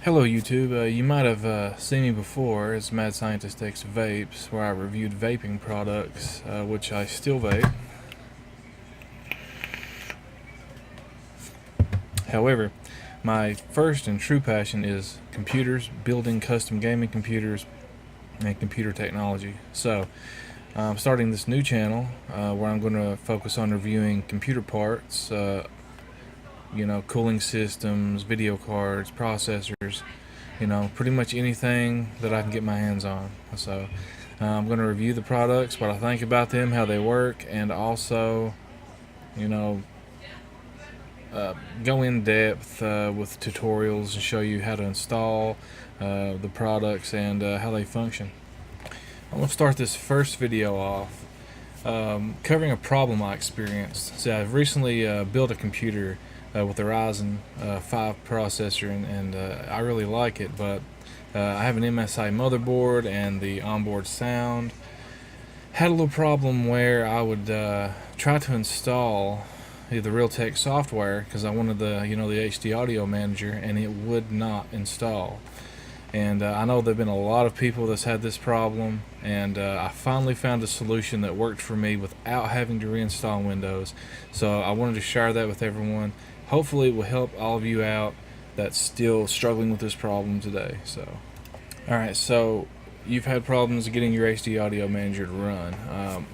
Hello YouTube, you might have seen me before as Mad Scientist Takes Vapes, where I reviewed vaping products, which I still vape. However, my first and true passion is computers, building custom gaming computers, and computer technology. So, I'm starting this new channel where I'm going to focus on reviewing computer parts, cooling systems, video cards, processors, pretty much anything that I can get my hands on. So I'm going to review the products, what I think about them, how they work, and also, you know, go in depth with tutorials and show you how to install the products and how they function. I'm going to start this first video off covering a problem I experienced. So I've recently built a computer with a Ryzen 5 processor, and I really like it, but I have an MSI motherboard and the onboard sound had a little problem where I would try to install the Realtek software because I wanted the the HD audio manager, and it would not install. And I know there have been a lot of people that's had this problem, and I finally found a solution that worked for me without having to reinstall Windows. So I wanted to share that with everyone. Hopefully it will help all of you out that's still struggling with this problem today. Alright, so you've had problems getting your HD audio manager to run.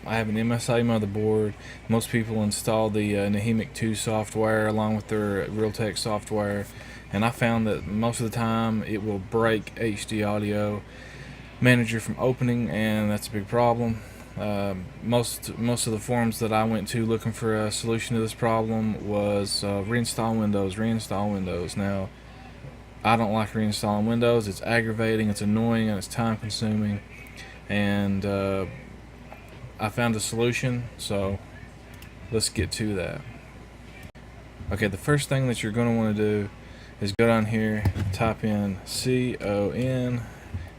I have an MSI motherboard. Most people install the Nahimic 2 software along with their Realtek software, and I found that most of the time it will break HD audio manager from opening, and that's a big problem. Most of the forums that I went to looking for a solution to this problem was reinstall Windows. Now, I don't like reinstalling Windows. It's aggravating, it's annoying, and it's time consuming, and I found a solution, so let's get to that. Okay, the first thing that you're going to want to do is go down here, type in CON,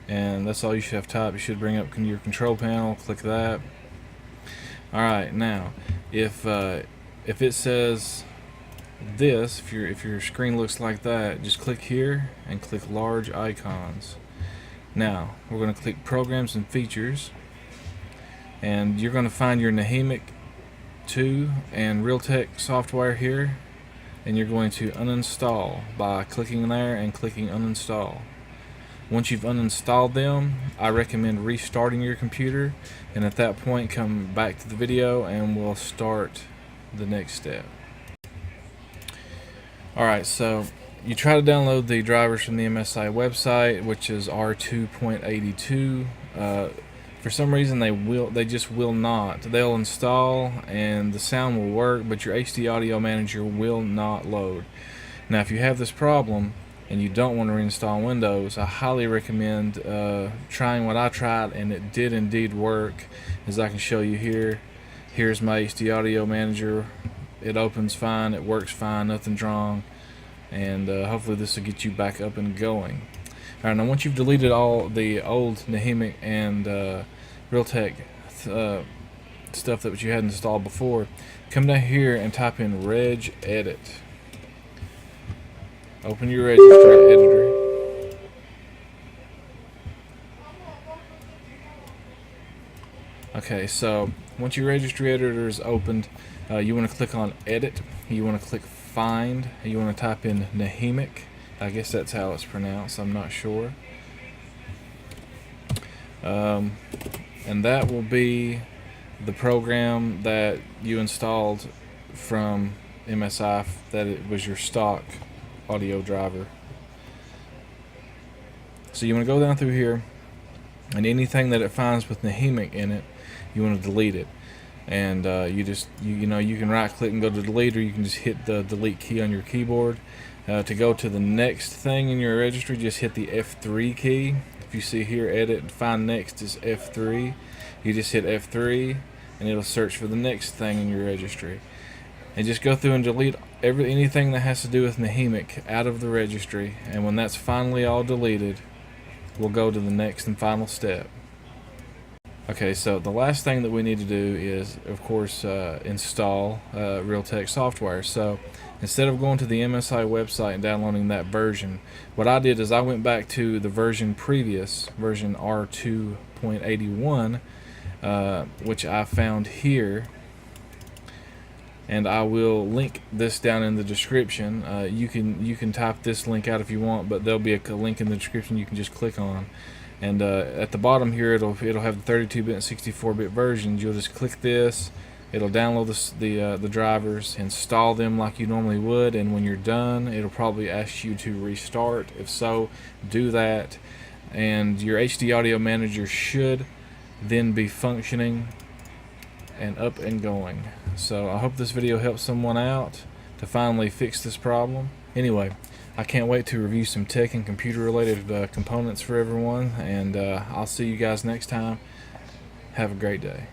and that's all you should have typed. You should bring up your control panel, click that. Alright, now if it says this, if your screen looks like that, just click here and click large icons. Now we're going to click programs and features, and you're going to find your Nahimic 2 and Realtek software here, and you're going to uninstall by clicking there and clicking uninstall. Once you've uninstalled them, I recommend restarting your computer, and at that point come back to the video and we'll start the next step. Alright, so you try to download the drivers from the MSI website, which is R2.82. For some reason they just will not. They'll install and the sound will work, but your HD audio manager will not load. Now if you have this problem and you don't want to reinstall Windows, I highly recommend trying what I tried, and it did indeed work, as I can show you here. Here's my HD audio manager. It opens fine, it works fine, nothing's wrong, and hopefully this will get you back up and going. Alright, now once you've deleted all the old Nahimic and Realtek stuff that you had installed before, come down here and type in regedit. Open your registry editor. Okay, so once your registry editor is opened, you want to click on edit, you want to click find, you want to type in Nahimic. I guess that's how it's pronounced, I'm not sure. And that will be the program that you installed from MSI, that it was your stock audio driver. So you want to go down through here, and anything that it finds with Nahimic in it, you want to delete it. And you can right click and go to delete, or you can just hit the delete key on your keyboard. To go to the next thing in your registry, just hit the F3 key. If you see here, edit, find next is F3. You just hit F3 and it'll search for the next thing in your registry. And just go through and delete anything that has to do with Nahimic out of the registry, and when that's finally all deleted, we'll go to the next and final step. Okay, so the last thing that we need to do is, of course, install Realtek software. So instead of going to the MSI website and downloading that version, what I did is I went back to the version previous, version R2.81, which I found here, and I will link this down in the description. You can type this link out if you want, but there'll be a link in the description you can just click on. And at the bottom here, it'll have the 32-bit and 64-bit versions. You'll just click this. It'll download the drivers, install them like you normally would, and when you're done, it'll probably ask you to restart. If so, do that, and your HD Audio Manager should then be functioning and up and going. So I hope this video helps someone out to finally fix this problem. Anyway, I can't wait to review some tech and computer related components for everyone, and I'll see you guys next time. Have a great day.